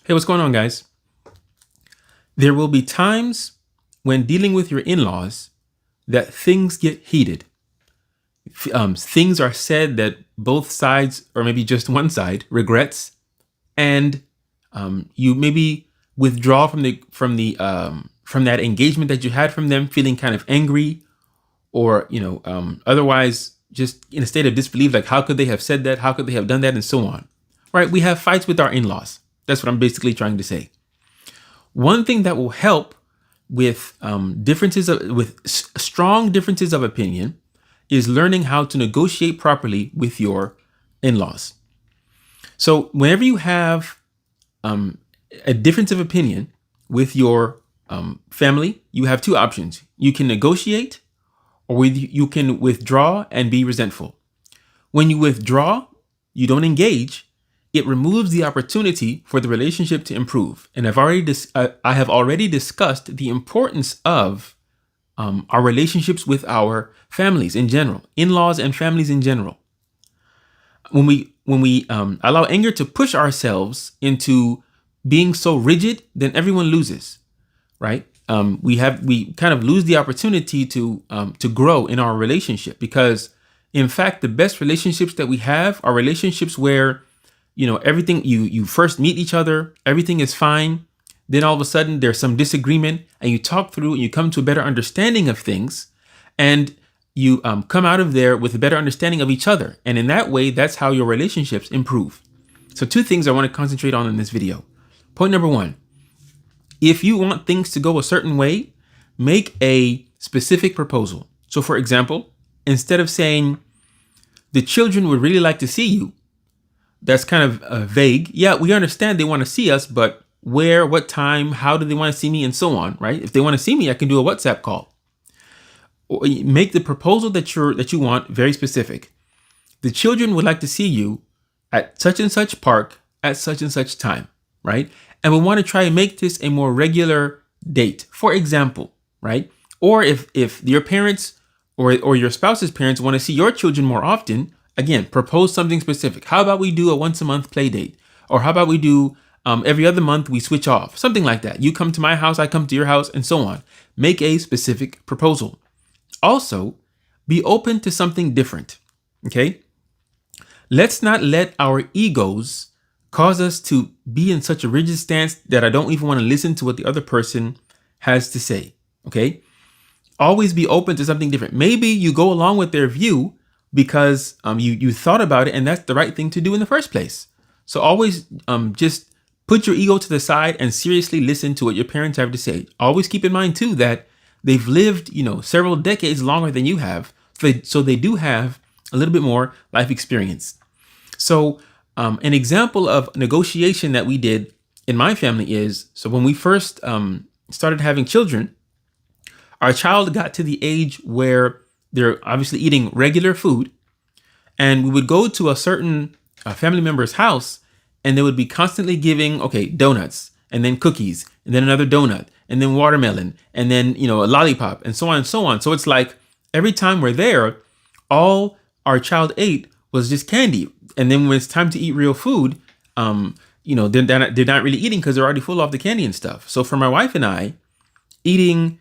Hey, what's going on, guys? There will be times when dealing with your in-laws that things get heated. Things are said that both sides, or maybe just one side, regrets, and you maybe withdraw from that engagement that you had from them, feeling kind of angry, or otherwise just in a state of disbelief, like how could they have said that? How could they have done that? And so on. Right? We have fights with our in-laws. That's what I'm basically trying to say. One thing that will help with strong differences of opinion is learning how to negotiate properly with your in-laws. So whenever you have a difference of opinion with your family, you have two options. You can negotiate, or you can withdraw and be resentful. When you withdraw, you don't engage. It removes the opportunity for the relationship to improve. And I have already discussed the importance of our relationships with our families in general, in-laws and families in general. When we allow anger to push ourselves into being so rigid, then everyone loses, right? We kind of lose the opportunity to grow in our relationship, because in fact, the best relationships that we have are relationships where everything, you first meet each other, everything is fine. Then all of a sudden there's some disagreement, and you talk through and you come to a better understanding of things, and you come out of there with a better understanding of each other. And in that way, that's how your relationships improve. So two things I want to concentrate on in this video. Point number one, if you want things to go a certain way, make a specific proposal. So for example, instead of saying, the children would really like to see you, that's kind of vague. Yeah, we understand they want to see us, but where, what time, how do they want to see me, and so on, right? If they want to see me, I can do a WhatsApp call. Or make the proposal that you want very specific. The children would like to see you at such and such park at such and such time, right? And we want to try and make this a more regular date, for example, right? Or if your parents or your spouse's parents want to see your children more often, again, propose something specific. How about we do a once a month play date? Or how about we do every other month we switch off? Something like that. You come to my house, I come to your house, and so on. Make a specific proposal. Also, be open to something different, okay? Let's not let our egos cause us to be in such a rigid stance that I don't even want to listen to what the other person has to say, okay? Always be open to something different. Maybe you go along with their view because you thought about it and that's the right thing to do in the first place. So always just put your ego to the side and seriously listen to what your parents have to say. Always keep in mind too that they've lived, several decades longer than you have. So they do have a little bit more life experience. So an example of negotiation that we did in my family is, so when we first started having children, our child got to the age where they're obviously eating regular food, and we would go to a certain family member's house, and they would be constantly giving, donuts, and then cookies, and then another donut, and then watermelon, and then, a lollipop, and so on and so on. So it's like every time we're there, all our child ate was just candy. And then when it's time to eat real food, they're not really eating because they're already full of the candy and stuff. So for my wife and I, eating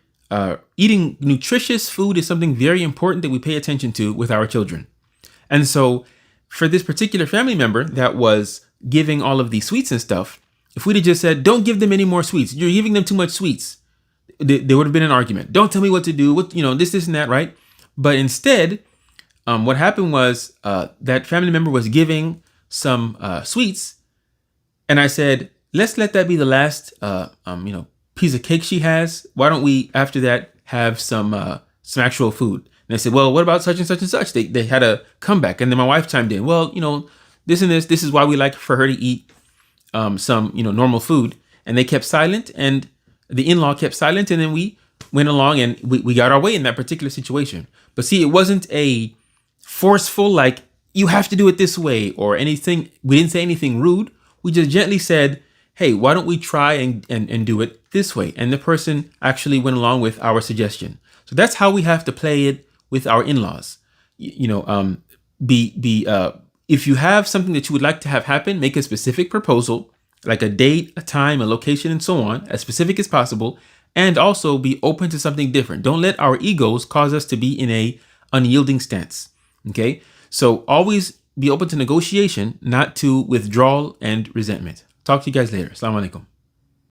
nutritious food is something very important that we pay attention to with our children. And so for this particular family member that was giving all of these sweets and stuff, if we'd have just said, don't give them any more sweets, you're giving them too much sweets, there would have been an argument. Don't tell me what to do, this and that, right? But instead, what happened was that family member was giving some sweets, and I said, let's let that be the last piece of cake she has. Why don't we, after that, have some actual food? And I said, well, what about such and such and such? They had a comeback. And then my wife chimed in, well, this and this is why we like for her to eat some, normal food. And they kept silent, and the in-law kept silent. And then we went along and we got our way in that particular situation. But see, it wasn't a forceful, like, you have to do it this way or anything. We didn't say anything rude. We just gently said, hey, why don't we try and do it this way? And the person actually went along with our suggestion. So that's how we have to play it with our in-laws. If you have something that you would like to have happen, make a specific proposal like a date, a time, a location, and so on, as specific as possible, and also be open to something different. Don't let our egos cause us to be in a unyielding stance. Okay? So always be open to negotiation, not to withdrawal and resentment. Talk to you guys later. Assalamu alaikum.